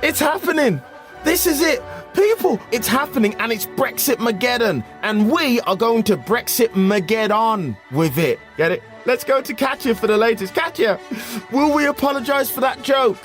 It's happening. This is it. People, it's happening and it's Brexit-mageddon. And we are going to Brexit-mageddon with it. Get it? Let's go to Katia for the latest. Katia, will we apologise for that joke?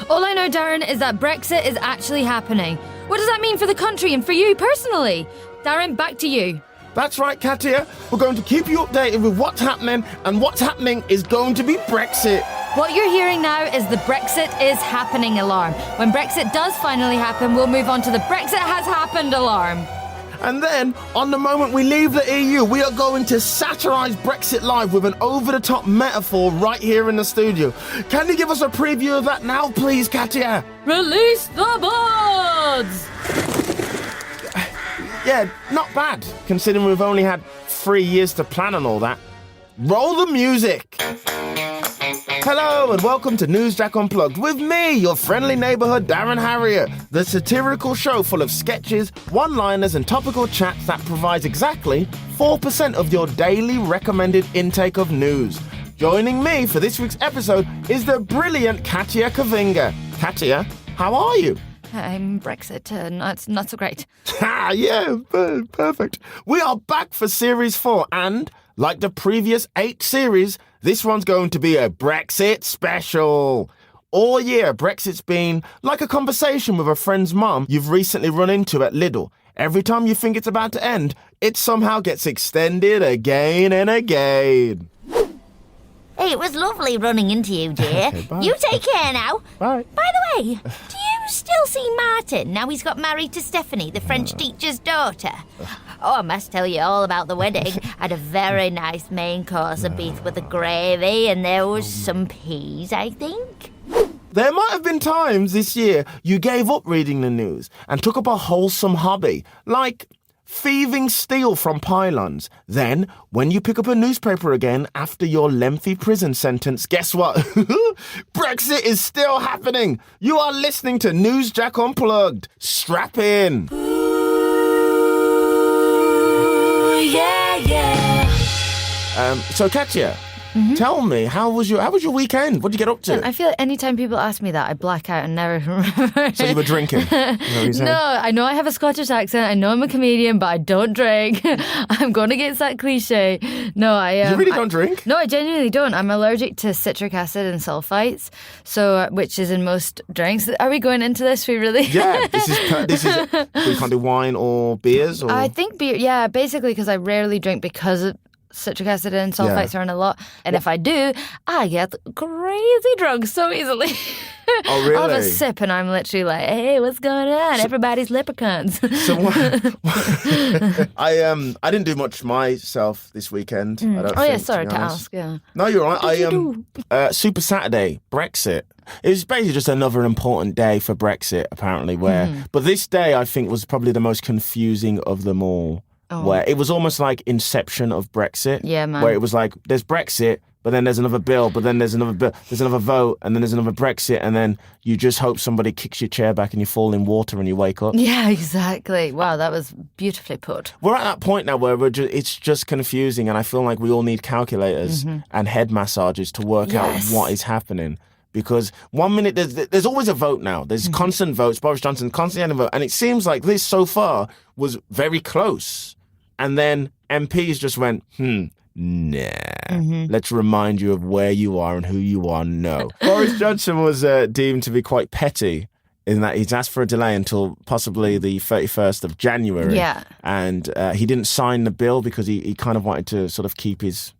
All I know, Darren, is that Brexit is actually happening. What does that mean for the country and for you personally? Darren, back to you. That's right, Katia. We're going to keep you updated with what's happening, and what's happening is going to be Brexit. What you're hearing now is the Brexit is happening alarm. When Brexit does finally happen, we'll move on to the Brexit has happened alarm. And then, on the moment we leave the EU, we are going to satirise Brexit live with an over-the-top metaphor right here in the studio. Can you give us a preview of that now, please, Katia? Release the birds! Yeah, not bad, considering we've only had 3 years to plan and all that. Roll the music! Hello and welcome to Newsjack Unplugged with me, your friendly neighbourhood Darren Harriott, the satirical show full of sketches, one-liners and topical chats that provides exactly 4% of your daily recommended intake of news. Joining me for this week's episode is the brilliant Katia Kvinge. Katia, how are you? I'm Brexit, not so great. Yeah, perfect. We are back for Series 4 and, like the previous 8 series, this one's going to be a Brexit special. All year, Brexit's been like a conversation with a friend's mum you've recently run into at Lidl. Every time you think it's about to end, it somehow gets extended again and again. Hey, it was lovely running into you, dear. Okay, you take care now. Bye. By the way, do you still see Martin now he's got married to Stephanie, the French teacher's daughter? Oh, I must tell you all about the wedding. I had a very nice main course of beef with a gravy, and there was some peas, I think. There might have been times this year you gave up reading the news and took up a wholesome hobby, like thieving steel from pylons. Then, when you pick up a newspaper again after your lengthy prison sentence, guess what? Brexit is still happening. You are listening to Newsjack Unplugged. Strap in. Ooh, yeah. So, Katia, tell me, how was your weekend? What did you get up to? I feel like anytime people ask me that, I black out and never remember. So you were drinking? Is that what you're saying? No, I know I have a Scottish accent. I know I'm a comedian, but I don't drink. I'm going against that cliche. No, You really don't drink? No, I genuinely don't. I'm allergic to citric acid and sulfites, which is in most drinks. Are we going into this? We really? Yeah, this is. We can't do wine or beers, or I think beer. Yeah, basically because I rarely drink because of citric acid and sulfites are in a lot. And if I do, I get crazy drunk so easily. Oh, really? I'll have a sip and I'm literally like, hey, what's going on? Everybody's leprechauns. So I didn't do much myself this weekend. I don't think, sorry to to honest. ask. Yeah. No, you're right. What did you Super Saturday, Brexit. It was basically just another important day for Brexit, apparently. But this day, I think, was probably the most confusing of them all. Where it was almost like Inception of Brexit. Yeah, man. Where it was like, there's Brexit, but then there's another bill, but then there's another bill, there's another vote, and then there's another Brexit, and then you just hope somebody kicks your chair back and you fall in water and you wake up. Yeah, exactly. Wow, that was beautifully put. We're at that point now where it's just confusing, and I feel like we all need calculators and head massages to work out what is happening. Because 1 minute, there's always a vote now. There's constant votes. Boris Johnson constantly had a vote. And it seems like this so far was very close. And then MPs just went, nah. Let's remind you of where you are and who you are. No. Boris Johnson was deemed to be quite petty in that he's asked for a delay until possibly the 31st of January. Yeah. And he didn't sign the bill because he kind of wanted to sort of keep his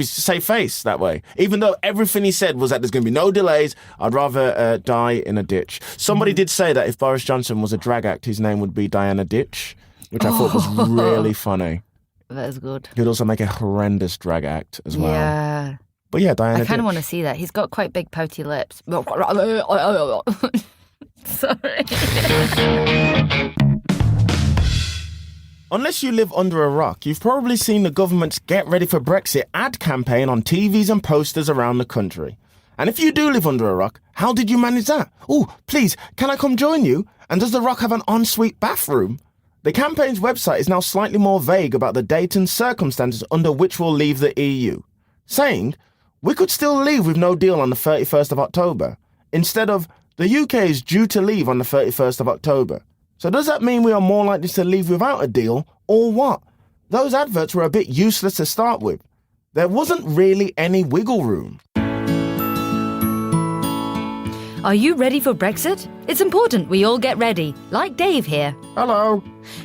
safe face that way. Even though everything he said was that there's going to be no delays, I'd rather die in a ditch. Somebody did say that if Boris Johnson was a drag act, his name would be Diana Ditch, which I thought was really funny. That is good. He'd also make a horrendous drag act as well. Yeah. But yeah, Diana Ditch. I kind of want to see that. He's got quite big pouty lips. Sorry. Unless you live under a rock, you've probably seen the government's Get Ready for Brexit ad campaign on TVs and posters around the country. And if you do live under a rock, how did you manage that? Oh, please, can I come join you? And does the rock have an ensuite bathroom? The campaign's website is now slightly more vague about the date and circumstances under which we'll leave the EU, saying we could still leave with no deal on the 31st of October, instead of The UK is due to leave on the 31st of October. So does that mean we are more likely to leave without a deal, or what? Those adverts were a bit useless to start with. There wasn't really any wiggle room. Are you ready for Brexit? It's important we all get ready, like Dave here. Hello.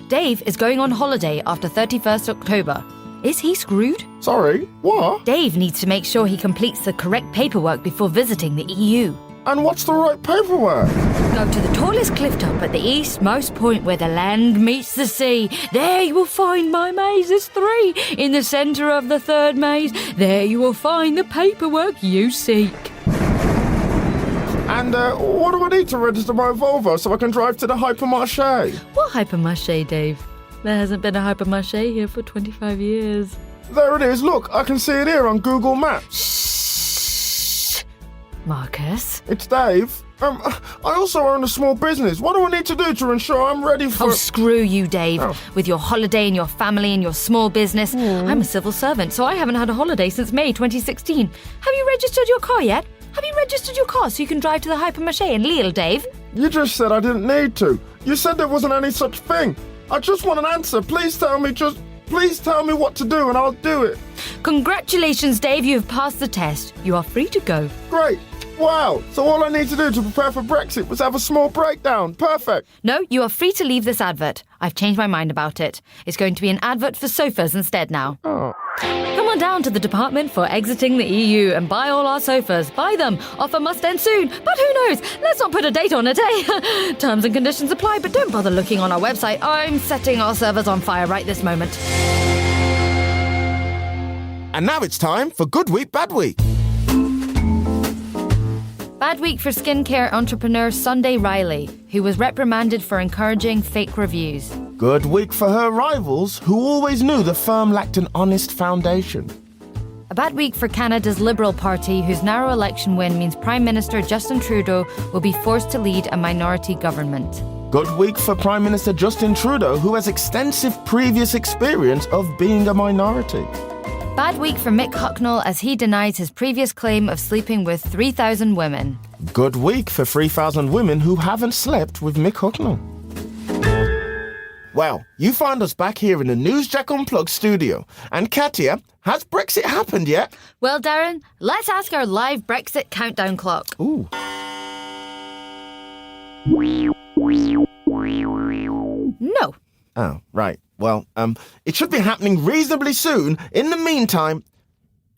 Dave is going on holiday after 31st October. Is he screwed? Sorry, what? Dave needs to make sure he completes the correct paperwork before visiting the EU. And what's the right paperwork? Go to the tallest cliff top at the eastmost point where the land meets the sea. There you will find my maze. There's 3. In the centre of the 3rd maze, there you will find the paperwork you seek. And what do I need to register my Volvo so I can drive to the hypermarché? What hypermarché, Dave? There hasn't been a hypermarché here for 25 years. There it is. Look, I can see it here on Google Maps. Shh! Marcus? It's Dave. I also own a small business. What do I need to do to ensure I'm ready for... Oh, screw you, Dave. Oh. With your holiday and your family and your small business. I'm a civil servant, so I haven't had a holiday since May 2016. Have you registered your car yet? Have you registered your car so you can drive to the hypermarché in Lille, Dave? You just said I didn't need to. You said there wasn't any such thing. I just want an answer. Please tell me what to do and I'll do it. Congratulations, Dave. You have passed the test. You are free to go. Great. Wow. So all I need to do to prepare for Brexit was have a small breakdown. Perfect. No, you are free to leave this advert. I've changed my mind about it. It's going to be an advert for sofas instead now. Oh. Come on down to the department for exiting the EU and buy all our sofas. Buy them. Offer must end soon. But who knows? Let's not put a date on it, eh? Terms and conditions apply, but don't bother looking on our website. I'm setting our servers on fire right this moment. And now it's time for Good Week, Bad Week. Bad week for skincare entrepreneur Sunday Riley, who was reprimanded for encouraging fake reviews. Good week for her rivals, who always knew the firm lacked an honest foundation. A bad week for Canada's Liberal Party, whose narrow election win means Prime Minister Justin Trudeau will be forced to lead a minority government. Good week for Prime Minister Justin Trudeau, who has extensive previous experience of being a minority. Bad week for Mick Hucknall as he denies his previous claim of sleeping with 3,000 women. Good week for 3,000 women who haven't slept with Mick Hucknall. Well, you find us back here in the Newsjack Unplugged studio. And Katia, has Brexit happened yet? Well, Darren, let's ask our live Brexit countdown clock. Ooh. No. Oh, right. Well, it should be happening reasonably soon. In the meantime,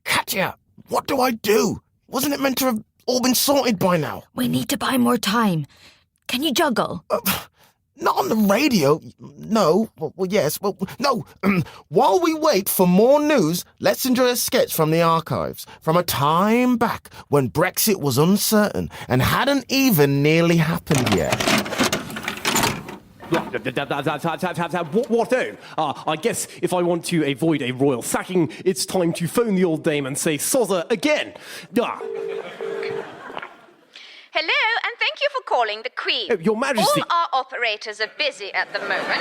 Katia, what do I do? Wasn't it meant to have all been sorted by now? We need to buy more time. Can you juggle? Not on the radio. No. Well, yes. Well, no. While we wait for more news, let's enjoy a sketch from the archives, from a time back when Brexit was uncertain and hadn't even nearly happened yet. What do? I guess if I want to avoid a royal sacking, it's time to phone the old dame and say "Sozza" again. Hello, and thank you for calling the Queen. Oh, Your Majesty. All our operators are busy at the moment,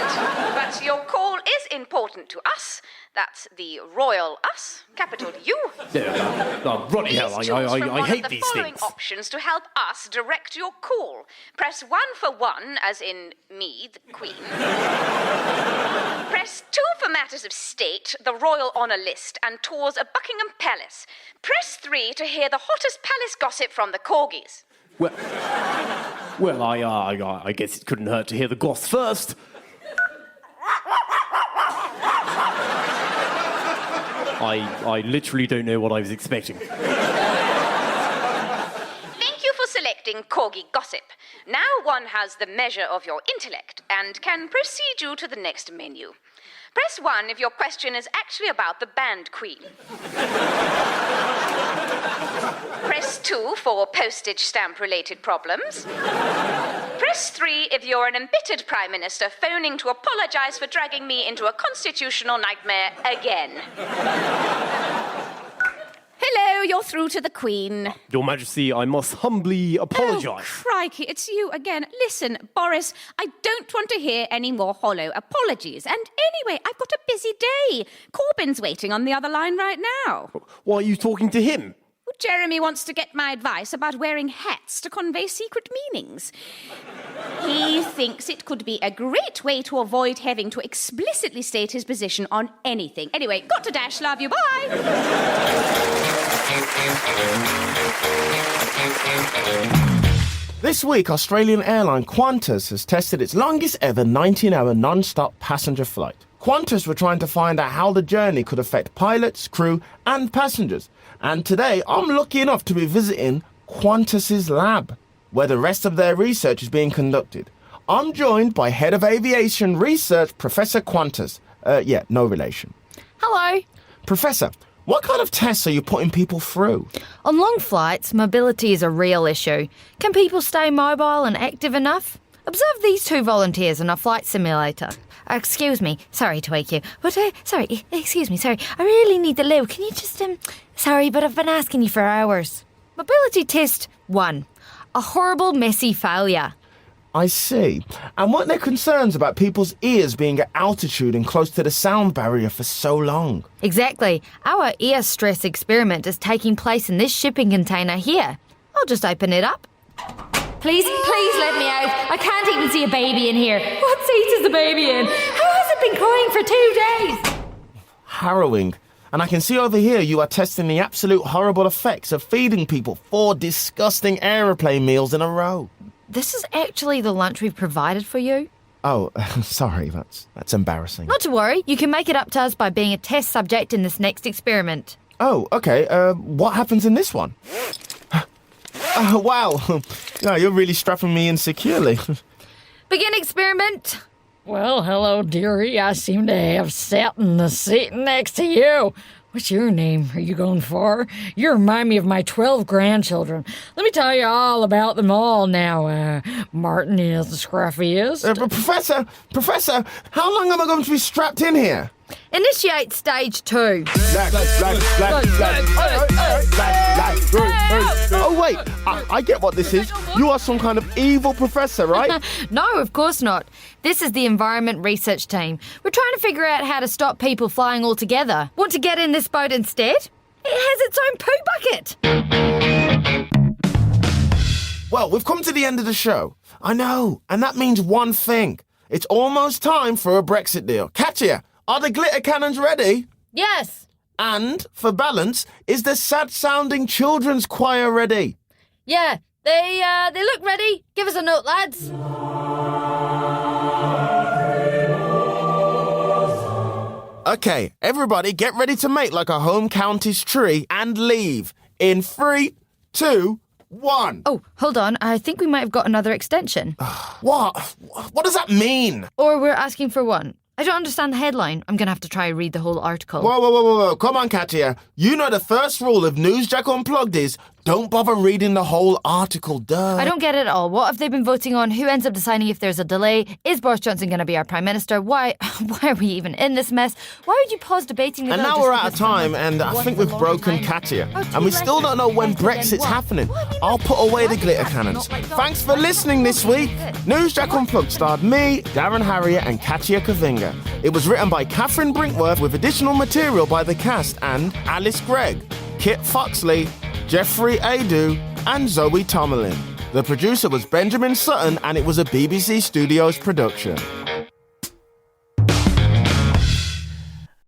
but your call is important to us. That's the royal us, capital U. Bloody hell, Please choose from I one hate of the these following things. options to help us direct your call. Press 1 for 1, as in me, the Queen. Press 2 for matters of state, the royal honour list, and tours of Buckingham Palace. Press 3 to hear the hottest palace gossip from the corgis. Well, I guess it couldn't hurt to hear the goss first. I literally don't know what I was expecting. Thank you for selecting corgi gossip. Now one has the measure of your intellect and can proceed you to the next menu. Press 1 if your question is actually about the band queen. Press 2 for postage stamp-related problems. Press 3 if you're an embittered Prime Minister phoning to apologise for dragging me into a constitutional nightmare again. Hello, you're through to the Queen. Your Majesty, I must humbly apologise. Oh, crikey, it's you again. Listen, Boris, I don't want to hear any more hollow apologies. And anyway, I've got a busy day. Corbyn's waiting on the other line right now. Why are you talking to him? Jeremy wants to get my advice about wearing hats to convey secret meanings. He thinks it could be a great way to avoid having to explicitly state his position on anything. Anyway, got to dash. Love you. Bye. This week, Australian airline Qantas has tested its longest ever 19-hour non-stop passenger flight. Qantas were trying to find out how the journey could affect pilots, crew, and passengers. And today, I'm lucky enough to be visiting Qantas's lab, where the rest of their research is being conducted. I'm joined by Head of Aviation Research, Professor Qantas. No relation. Hello. Professor, what kind of tests are you putting people through? On long flights, mobility is a real issue. Can people stay mobile and active enough? Observe these two volunteers in a flight simulator. Excuse me, sorry to wake you, but excuse me, sorry, I really need the loo. Can you just, sorry, but I've been asking you for hours. Mobility test 1. A horrible, messy failure. I see. And weren't there concerns about people's ears being at altitude and close to the sound barrier for so long? Exactly. Our ear stress experiment is taking place in this shipping container here. I'll just open it up. Please let me out. I can't even see a baby in here. What seat is the baby in? How has it been crying for 2 days? Harrowing. And I can see over here you are testing the absolute horrible effects of feeding people 4 disgusting aeroplane meals in a row. This is actually the lunch we've provided for you. Oh, sorry, that's embarrassing. Not to worry, you can make it up to us by being a test subject in this next experiment. Oh, okay. What happens in this one? Wow. Yeah, you're really strapping me in securely. Begin experiment. Well, hello, dearie. I seem to have sat in the seat next to you. What's your name are you going for? You remind me of my 12 grandchildren. Let me tell you all about them all now. Martin is the scruffiest. Professor, how long am I going to be strapped in here? Initiate stage 2. Oh, wait, I get what this is. You are some kind of evil professor, right? No, of course not. This is the environment research team. We're trying to figure out how to stop people flying altogether. Want to get in this boat instead? It has its own poo bucket. Well, we've come to the end of the show. I know, and that means one thing. It's almost time for a Brexit deal. Katia, are the glitter cannons ready? Yes. And, for balance, is the sad-sounding children's choir ready? Yeah, they look ready. Give us a note, lads. Okay, everybody get ready to make like a home county's tree and leave. In 3, 2, 1. Oh, hold on. I think we might have got another extension. What? What does that mean? Or we're asking for one. I don't understand the headline. I'm going to have to try and read the whole article. Whoa. Come on, Katia. You know the first rule of Newsjack Unplugged is don't bother reading the whole article, duh. I don't get it at all. What have they been voting on? Who ends up deciding if there's a delay? Is Boris Johnson going to be our Prime Minister? Why are we even in this mess? Why would you pause debating the And bill now just we're out because of time, and I think we've broken Katia. And we still don't know when Brexit's happening. I'll put away the glitter cannons. Thanks for listening this week. Newsjack Unplugged starred me, Darren, Harriott, and Katia Kvinge. It was written by Catherine Brinkworth with additional material by the cast and Alice Gregg, Kit Foxley, Jeffrey Adu, and Zoe Tomalin. The producer was Benjamin Sutton, and it was a BBC Studios production.